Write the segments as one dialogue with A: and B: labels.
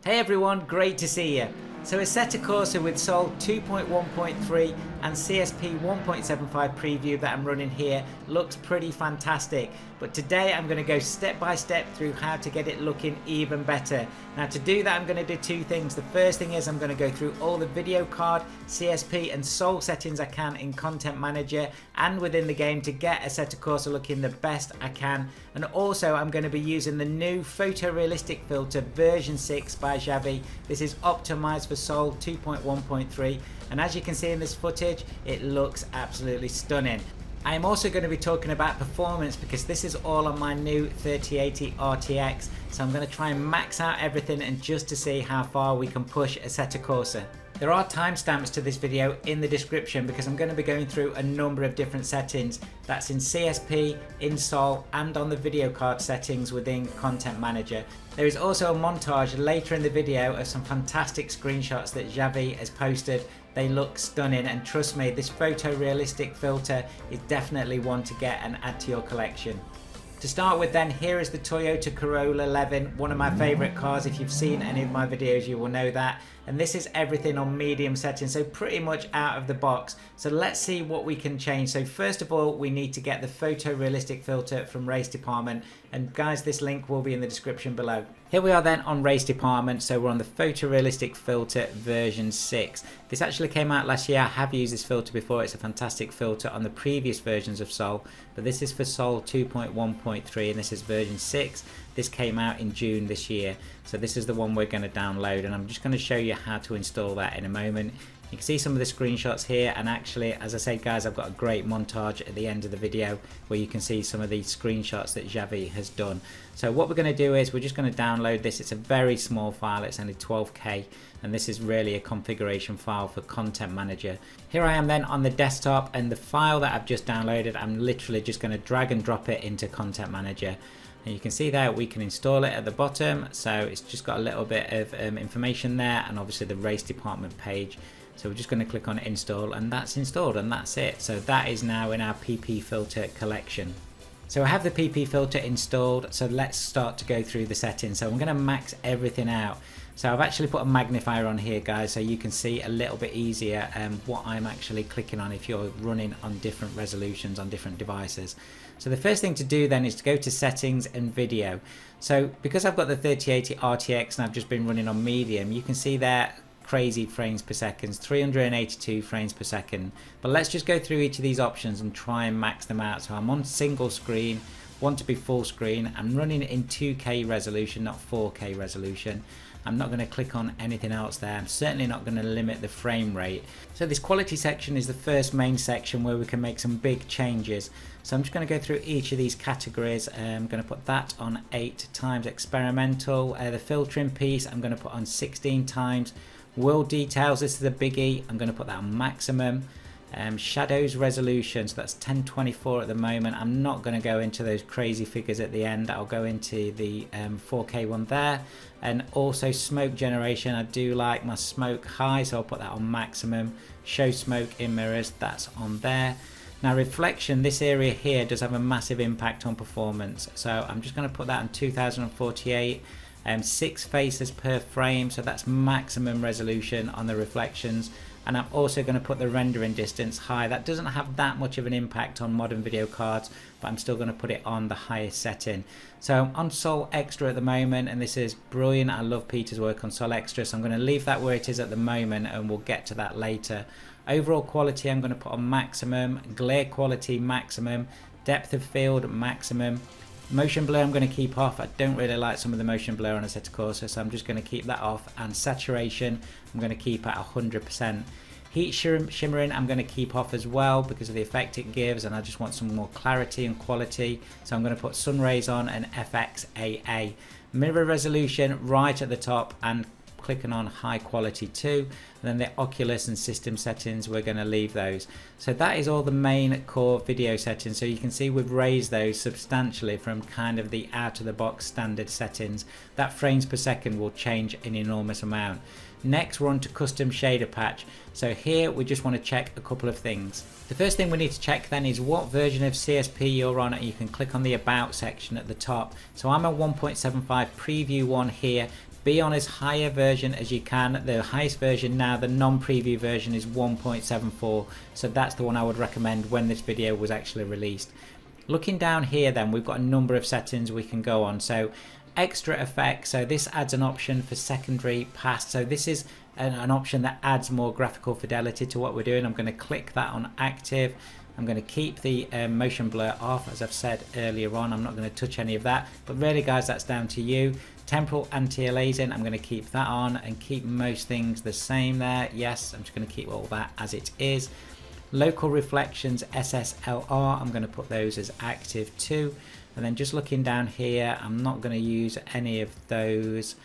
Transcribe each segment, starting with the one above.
A: Hey everyone, great to see you. So Assetto Corsa with Sol 2.1.3 and CSP 1.75 preview that I'm running here looks pretty fantastic. But today I'm going to go step by step through how to get it looking even better. Now to do that I'm going to do two things. The first thing is I'm going to go through all the video card, CSP and Sol settings I can in Content Manager and within the game to get Assetto Corsa looking the best I can. And also I'm going to be using the new Photorealistic filter version 6 by Javi. This is optimized for Sol 2.1.3 and as you can see in this footage it looks absolutely stunning. I am also going to be talking about performance because this is all on my new 3080 RTX, so I'm going to try and max out everything and just to see how far we can push Assetto Corsa. There are timestamps to this video in the description because I'm going to be going through a number of different settings. That's in CSP, in Sol and on the video card settings within Content Manager. There is also a montage later in the video of some fantastic screenshots that Javi has posted. They look stunning and trust me, this photorealistic filter is definitely one to get and add to your collection. To start with then, here is the Toyota Corrola Levin, one of my favourite cars. If you've seen any of my videos you will know that. And this is everything on medium settings, so pretty much out of the box. So let's see what we can change. So first of all, we need to get the photorealistic filter from Race Department. And guys, this link will be in the description below. Here we are then on Race Department, so we're on the photorealistic filter version 6. This actually came out last year. I have used this filter before. It's a fantastic filter on the previous versions of Sol, but this is for Sol 2.1.3 and this is version 6. This came out in June this year, so this is the one we're going to download and I'm just going to show you how to install that in a moment. You can see some of the screenshots here, and actually, as I said guys, I've got a great montage at the end of the video where you can see some of the screenshots that Javi has done. So what we're going to do is we're just going to download this. It's a very small file, it's only 12K, and this is really a configuration file for Content Manager. Here I am then on the desktop, and the file that I've just downloaded, I'm literally just going to drag and drop it into Content Manager. And you can see there we can install it at the bottom, so it's just got a little bit of information there and obviously the Race Department page. So we're just going to click on install and that's installed and that's it. So that is now in our PP filter collection. So I have the PP filter installed, so let's start to go through the settings. So I'm going to max everything out. So I've actually put a magnifier on here guys, so you can see a little bit easier what I'm actually clicking on if you're running on different resolutions on different devices. So the first thing to do then is to go to settings and video. So because I've got the 3080 RTX and I've just been running on medium, you can see there crazy frames per second, 382 frames per second. But let's just go through each of these options and try and max them out. So I'm on single screen, want to be full screen. I'm running in 2K resolution, not 4K resolution. I'm not going to click on anything else there. I'm certainly not going to limit the frame rate. So this quality section is the first main section where we can make some big changes. So I'm just going to go through each of these categories. I'm going to put that on 8 times experimental. The filtering piece I'm going to put on 16 times. World details, this is a biggie. I'm going to put that on maximum. Shadows resolution, so that's 1024 at the moment. I'm not going to go into those crazy figures at the end. I'll go into the 4K one there. And also smoke generation, I do like my smoke high, so I'll put that on maximum. Show smoke in mirrors, that's on there. Now reflection, this area here does have a massive impact on performance, so I'm just going to put that on 2048. 6 faces per frame, so that's maximum resolution on the reflections. And I'm also going to put the rendering distance high. That doesn't have that much of an impact on modern video cards, but I'm still going to put it on the highest setting. So I'm on Sol Extra at the moment, and this is brilliant. I love Peter's work on Sol Extra, so I'm going to leave that where it is at the moment and we'll get to that later. Overall quality I'm going to put on maximum, glare quality maximum, depth of field maximum. Motion blur I'm going to keep off. I don't really like some of the motion blur on Assetto Corsa, so I'm just going to keep that off. And saturation I'm going to keep at 100%. Heat shimmering I'm going to keep off as well because of the effect it gives, and I just want some more clarity and quality. So I'm going to put sun rays on and FXAA. Mirror resolution right at the top and clicking on high quality too. And then the Oculus and system settings, we're going to leave those. So that is all the main core video settings. So you can see we've raised those substantially from kind of the out of the box standard settings. That frames per second will change an enormous amount. Next we're on to custom shader patch. So here we just want to check a couple of things. The first thing we need to check then is what version of CSP you're on, and you can click on the about section at the top. So I'm a 1.75 preview one here. be on as high a version as you can. The highest version now, the non-preview version, is 1.74, so that's the one I would recommend when this video was actually released. Looking down here then, we've got a number of settings we can go on. So extra effects, so this adds an option for secondary pass, so this is an option that adds more graphical fidelity to what we're doing. I'm going to click that on active. I'm going to keep the motion blur off, as I've said earlier on. I'm not going to touch any of that, but really guys, that's down to you. Temporal anti-aliasing, I'm going to keep that on and keep most things the same there. Yes, I'm just going to keep all that as it is. Local reflections, SSLR, I'm going to put those as active too. And then just looking down here, I'm not going to use any of those.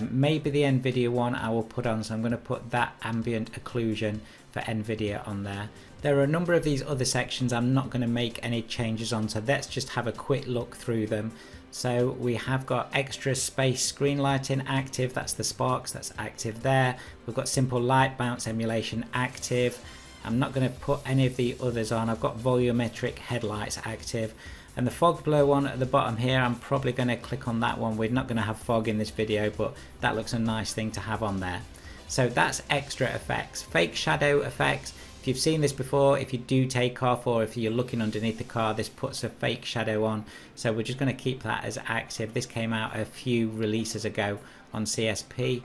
A: Maybe the NVIDIA one I will put on, so I'm going to put that ambient occlusion for NVIDIA on there. There are a number of these other sections I'm not going to make any changes on, so let's just have a quick look through them. So we have got extra space screen lighting active, that's the sparks, that's active there. We've got simple light bounce emulation active. I'm not going to put any of the others on. I've got volumetric headlights active. And the fog blur one at the bottom here, I'm probably going to click on that one. We're not going to have fog in this video, but that looks a nice thing to have on there. So that's extra effects. Fake shadow effects. If you've seen this before, if you do take off or if you're looking underneath the car, this puts a fake shadow on. So we're just going to keep that as active. This came out a few releases ago on CSP.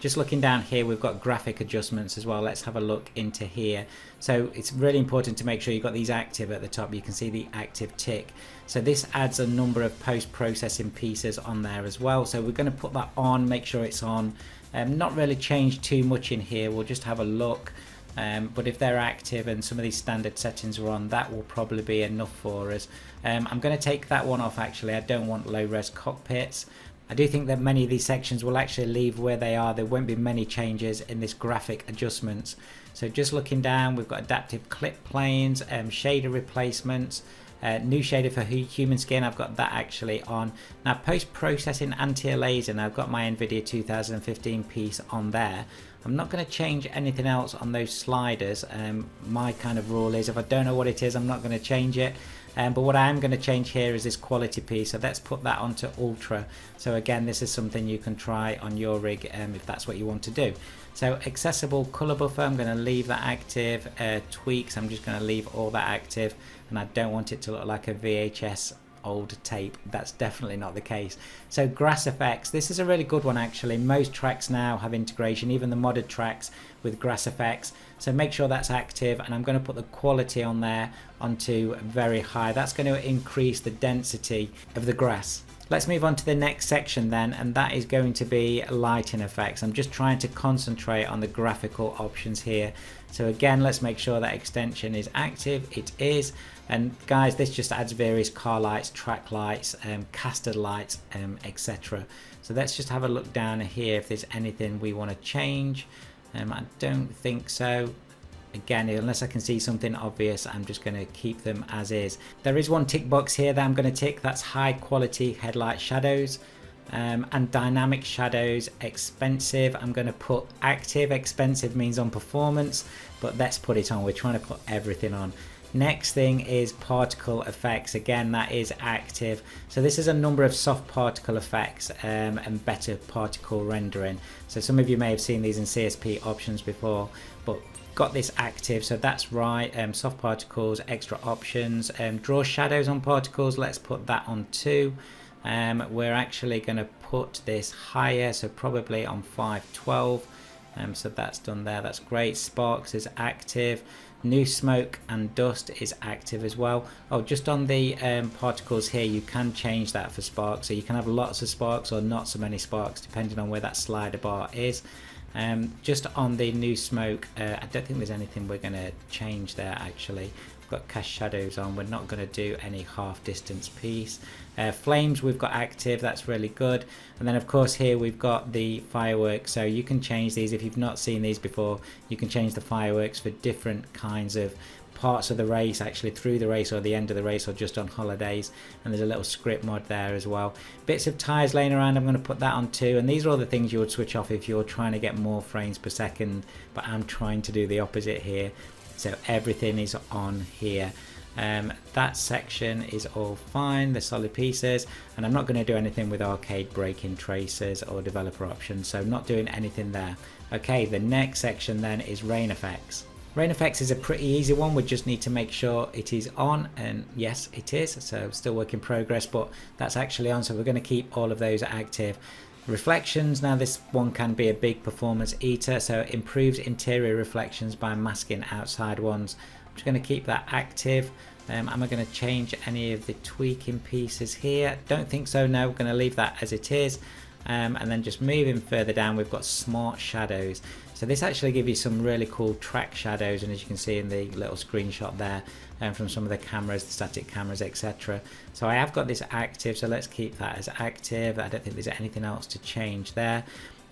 A: Just looking down here, we've got graphic adjustments as well. Let's have a look into here. So it's really important to make sure you've got these active at the top. You can see the active tick. So this adds a number of post-processing pieces on there as well. So we're going to put that on, make sure it's on. Not really change too much in here. We'll just have a look. But if they're active and some of these standard settings are on, that will probably be enough for us. I'm going to take that one off actually. I don't want low-res cockpits. I do think that many of these sections will actually leave where they are. There won't be many changes in this graphic adjustments. So just looking down, we've got adaptive clip planes, shader replacements, new shader for human skin. I've got that actually on. Now post-processing anti-aliasing, I've got my NVIDIA 2015 piece on there. I'm not going to change anything else on those sliders. My kind of rule is if I don't know what it is, I'm not going to change it. But what I am going to change here is this quality piece, so let's put that onto ultra. So again, this is something you can try on your rig if that's what you want to do. So accessible color buffer, I'm going to leave that active. Tweaks, I'm just going to leave all that active, and I don't want it to look like a VHS old tape. That's definitely not the case. So grass effects, this is a really good one actually. Most tracks now have integration, even the modded tracks, with grass effects. So make sure that's active, and I'm going to put the quality on there onto very high. That's going to increase the density of the grass. Let's move on to the next section then, and that is going to be lighting effects. I'm just trying to concentrate on the graphical options here. So again, let's make sure that extension is active. It is. And guys, this just adds various car lights, track lights, caster lights, etc. So let's just have a look down here if there's anything we want to change. I don't think so. Again, unless I can see something obvious, I'm just going to keep them as is. There is one tick box here that I'm going to tick. That's high quality headlight shadows and dynamic shadows. Expensive, I'm going to put active. Expensive means on performance, but let's put it on. We're trying to put everything on. Next thing is particle effects. Again, that is active. So this is a number of soft particle effects and better particle rendering. So some of you may have seen these in CSP options before, but got this active, so that's right. Soft particles, extra options, draw shadows on particles, let's put that on too. We're actually going to put this higher, so probably on 512. So that's done there, that's great. Sparks is active. New smoke and dust is active as well. Oh, just on the particles here, you can change that for sparks, so you can have lots of sparks or not so many sparks depending on where that slider bar is. Just on the new smoke, I don't think there's anything we're going to change there actually. We've got cast shadows on, we're not going to do any half distance piece. Flames we've got active, that's really good. And then of course here we've got the fireworks, so you can change these. If you've not seen these before, you can change the fireworks for different kinds of parts of the race, actually through the race or the end of the race or just on holidays. And there's a little script mod there as well. Bits of tires laying around, I'm going to put that on too, and these are all the things you would switch off if you're trying to get more frames per second, but I'm trying to do the opposite here. So everything is on here. That section is all fine, the solid pieces, and I'm not going to do anything with arcade braking tracers or developer options, so not doing anything there. Okay, the next section then is rain effects. Rain effects is a pretty easy one. We just need to make sure it is on, and yes, it is. So still work in progress, but that's actually on, so we're going to keep all of those active. Reflections, now this one can be a big performance eater, so it improves interior reflections by masking outside ones. I'm just going to keep that active. Am I going to change any of the tweaking pieces here? Don't think so, no, we're going to leave that as it is. And then just moving further down, we've got smart shadows. So this actually gives you some really cool track shadows, and as you can see in the little screenshot there, from some of the cameras, the static cameras, etc. So I have got this active, so let's keep that as active. I don't think there's anything else to change there.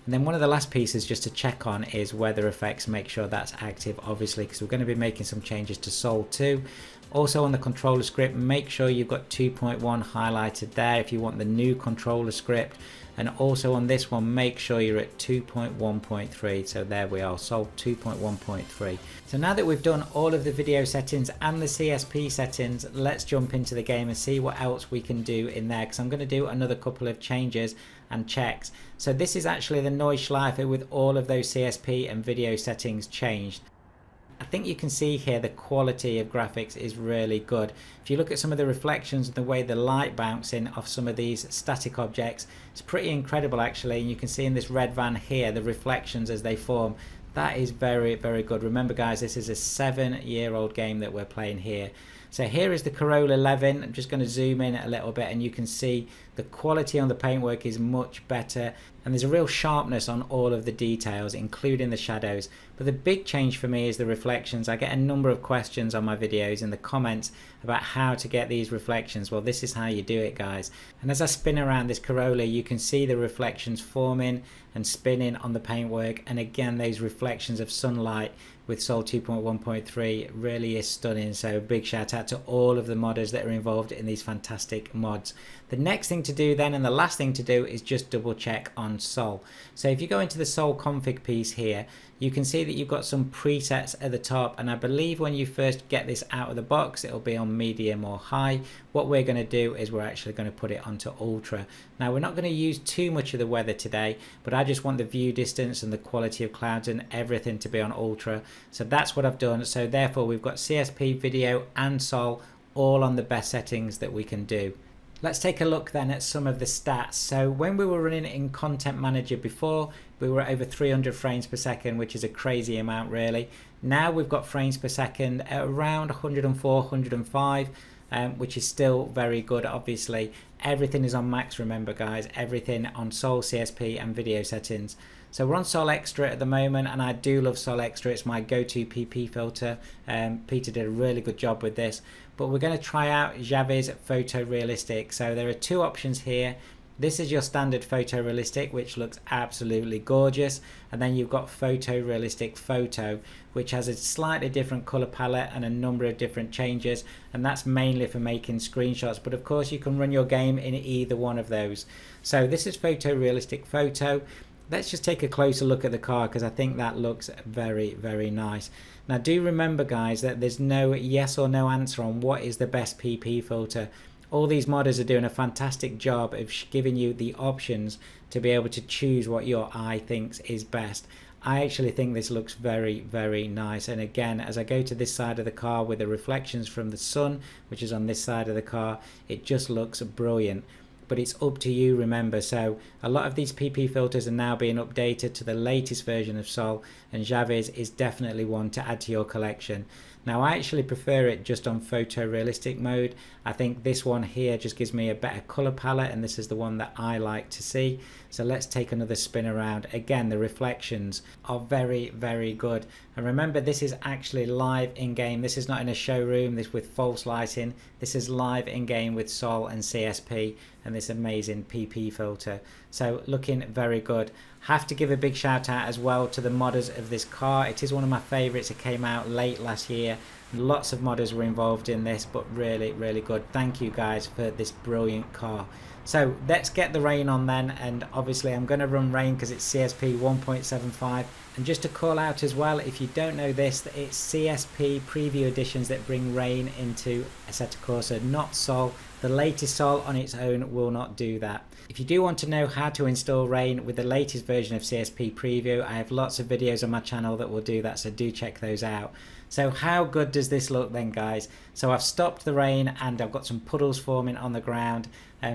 A: And then one of the last pieces just to check on is weather effects. Make sure that's active, obviously, because we're going to be making some changes to Sol 2. Also on the controller script, make sure you've got 2.1 highlighted there if you want the new controller script. And also on this one, make sure you're at 2.1.3. So there we are, Sol 2.1.3. So now that we've done all of the video settings and the CSP settings, let's jump into the game and see what else we can do in there, because I'm going to do another couple of changes and checks. So this is actually the Neuschleifer with all of those CSP and video settings changed. I think you can see here the quality of graphics is really good. If you look at some of the reflections and the way the light bouncing off some of these static objects, it's pretty incredible actually. And you can see in this red van here the reflections as they form. That is very, very good. Remember guys, this is a 7-year-old game that we're playing here. So here is the Corrola Levin. I'm just going to zoom in a little bit and you can see the quality on the paintwork is much better, and there's a real sharpness on all of the details, including the shadows. But the big change for me is the reflections. I get a number of questions on my videos in the comments about how to get these reflections. Well, this is how you do it, guys. And as I spin around this Corrola, you can see the reflections forming and spinning on the paintwork, and again those reflections of sunlight with Sol 2.1.3 really is stunning. So big shout out to all of the modders that are involved in these fantastic mods. The next thing to do then, and the last thing to do, is just double check on Sol. So if you go into the Sol config piece here, you can see that you've got some presets at the top, and I believe when you first get this out of the box it'll be on medium or high. What we're going to do is we're actually going to put it onto ultra. Now we're not going to use too much of the weather today, but I just want the view distance and the quality of clouds and everything to be on ultra. So that's what I've done. So therefore we've got CSP, video and Sol all on the best settings that we can do. Let's take a look then at some of the stats. So when we were running in Content Manager before, we were at over 300 frames per second, which is a crazy amount really. Now we've got frames per second at around 104, 105, which is still very good. Obviously everything is on max, remember guys, everything on Sol, CSP and video settings. So we're on Sol Extra at the moment, and I do love Sol Extra. It's my go-to PP filter. Peter did a really good job with this. But we're going to try out Javi's Photorealistic. So there are two options here. This is your standard Photorealistic, which looks absolutely gorgeous. And then you've got Photorealistic Photo, which has a slightly different color palette and a number of different changes. And that's mainly for making screenshots. But of course you can run your game in either one of those. So this is Photorealistic Photo. Let's just take a closer look at the car, because I think that looks very, very nice. Now do remember guys that there's no yes or no answer on what is the best PP filter. All these modders are doing a fantastic job of giving you the options to be able to choose what your eye thinks is best. I actually think this looks very, very nice. And again, as I go to this side of the car with the reflections from the sun, which is on this side of the car, it just looks brilliant. But it's up to you, remember. So a lot of these PP filters are now being updated to the latest version of Sol, and Javi's is definitely one to add to your collection. Now I actually prefer it just on photorealistic mode. I think this one here just gives me a better color palette, and this is the one that I like to see. So let's take another spin around. Again, the reflections are very, very good. And remember, this is actually live in game. This is not in a showroom, this with false lighting. This is live in game with Sol and CSP and this amazing PP filter. So looking very good. Have to give a big shout out as well to the modders of this car. It is one of my favorites. It came out late last year. Lots of modders were involved in this, but really, really good. Thank you guys for this brilliant car. So let's get the rain on then, and obviously I'm going to run rain because it's CSP 1.75. And just to call out as well, if you don't know this, that it's CSP preview editions that bring rain into Assetto Corsa, not Sol. The latest Sol on its own will not do that. If you do want to know how to install rain with the latest version of CSP preview, I have lots of videos on my channel that will do that, so do check those out. So how good does this look then, guys? So I've stopped the rain and I've got some puddles forming on the ground.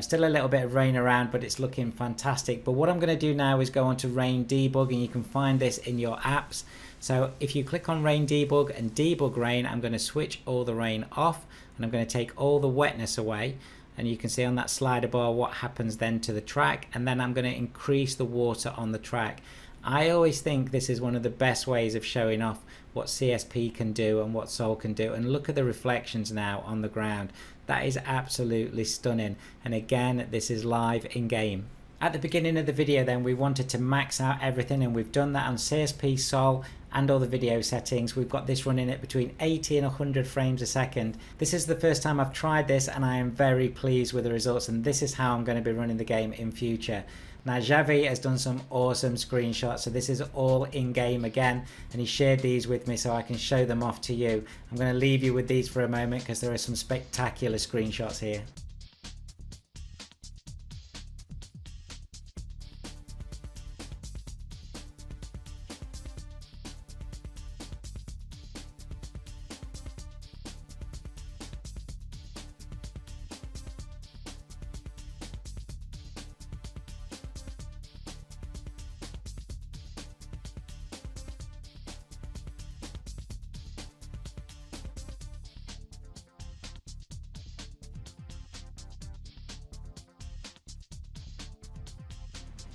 A: Still a little bit of rain around, but it's looking fantastic. But what I'm going to do now is go on to rain debug, and you can find this in your apps. So if you click on rain debug and debug rain, I'm going to switch all the rain off, and I'm going to take all the wetness away. And you can see on that slider bar what happens then to the track, and then I'm going to increase the water on the track. I always think this is one of the best ways of showing off what CSP can do and what Sol can do. And look at the reflections now on the ground. That is absolutely stunning. And again, this is live in game. At the beginning of the video then, we wanted to max out everything, and we've done that on CSP, Sol, and all the video settings. We've got this running at between 80 and 100 frames a second. This is the first time I've tried this, and I am very pleased with the results, and this is how I'm going to be running the game in future. Now Xavi has done some awesome screenshots, so this is all in game again, and he shared these with me so I can show them off to you. I'm going to leave you with these for a moment because there are some spectacular screenshots here.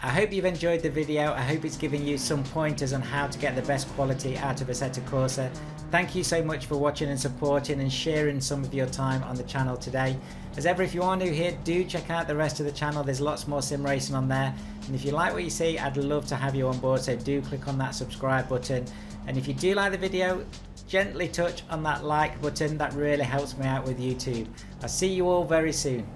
A: I hope you've enjoyed the video. I hope it's given you some pointers on how to get the best quality out of Assetto Corsa. Thank you so much for watching and supporting and sharing some of your time on the channel today. As ever, if you are new here, do check out the rest of the channel. There's lots more sim racing on there. And if you like what you see, I'd love to have you on board, so do click on that subscribe button. And if you do like the video, gently touch on that like button. That really helps me out with YouTube. I'll see you all very soon.